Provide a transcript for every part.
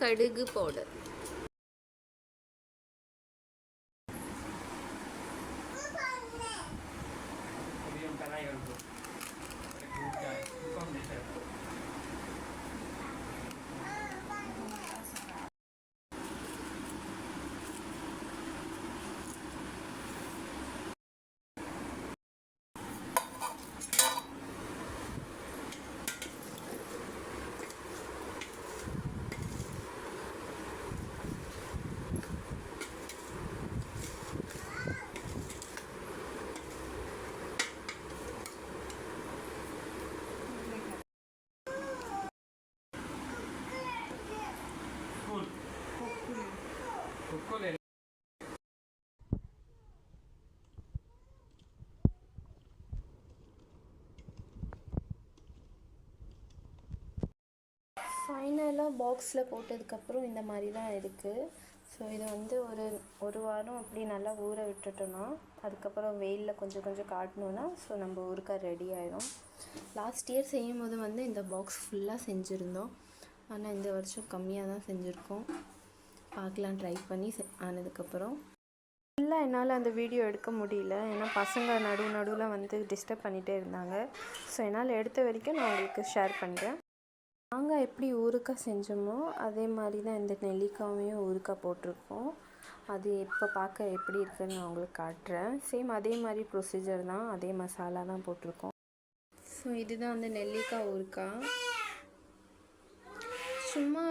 கடுகு பவுடர், ஃபைனலாக பாக்ஸில் போட்டதுக்கப்புறம் இந்த மாதிரி தான் இருக்குது. ஸோ இதை வந்து ஒரு வாரம் அப்படி நல்லா ஊற விட்டுட்டோன்னா அதுக்கப்புறம் வெயிலில் கொஞ்சம் கொஞ்சம் காட்டணுன்னா ஸோ நம்ம ஊறுகாய் ரெடி ஆகிடும். லாஸ்ட் இயர் செய்யும் போது வந்து இந்த பாக்ஸ் ஃபுல்லாக செஞ்சுருந்தோம். ஆனால் இந்த வருஷம் கம்மியாக தான் செஞ்சுருக்கோம். பார்க்கலாம் ட்ரை பண்ணி ஆனதுக்கப்புறம். ஃபுல்லாக என்னால் அந்த வீடியோ எடுக்க முடியல, ஏன்னா பசங்க நடுவில் வந்து டிஸ்டர்ப் பண்ணிகிட்டே இருந்தாங்க. ஸோ என்னால் எடுத்த வரைக்கும் நான் உங்களுக்கு ஷேர் பண்ணுறேன். நாங்கள் எப்படி ஊறுகாய் செஞ்சோமோ அதே மாதிரி தான் இந்த நெல்லிக்காயையும் ஊறுகாய் போட்டிருக்கோம். அது இப்போ பார்க்க எப்படி இருக்குதுன்னு நான் உங்களுக்கு காட்டுறேன். சேம் அதே மாதிரி ப்ரொசீஜர் தான், அதே மசாலா தான் போட்டிருக்கோம். ஸோ இதுதான் அந்த நெல்லிக்காய் ஊறுகாய். சும்மா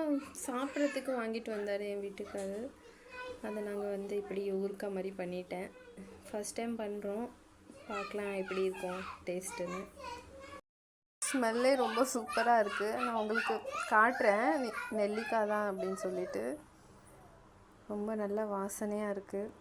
சாப்பிட்றதுக்கு வாங்கிட்டு வந்தார் என் வீட்டுக்காரர். அதை நாங்கள் வந்து இப்படி ஊறுகாய் மாதிரி பண்ணிட்டேன். ஃபஸ்ட் டைம் பண்ணுறோம், பார்க்கலாம் எப்படி இருக்கும் டேஸ்ட்டுன்னு. ஸ்மெல்லே ரொம்ப சூப்பராக இருக்குது. நான் உங்களுக்கு காட்டுறேன், நெல்லிக்காய் தான் அப்படின்னு சொல்லிட்டு. ரொம்ப நல்ல வாசனையாக இருக்குது.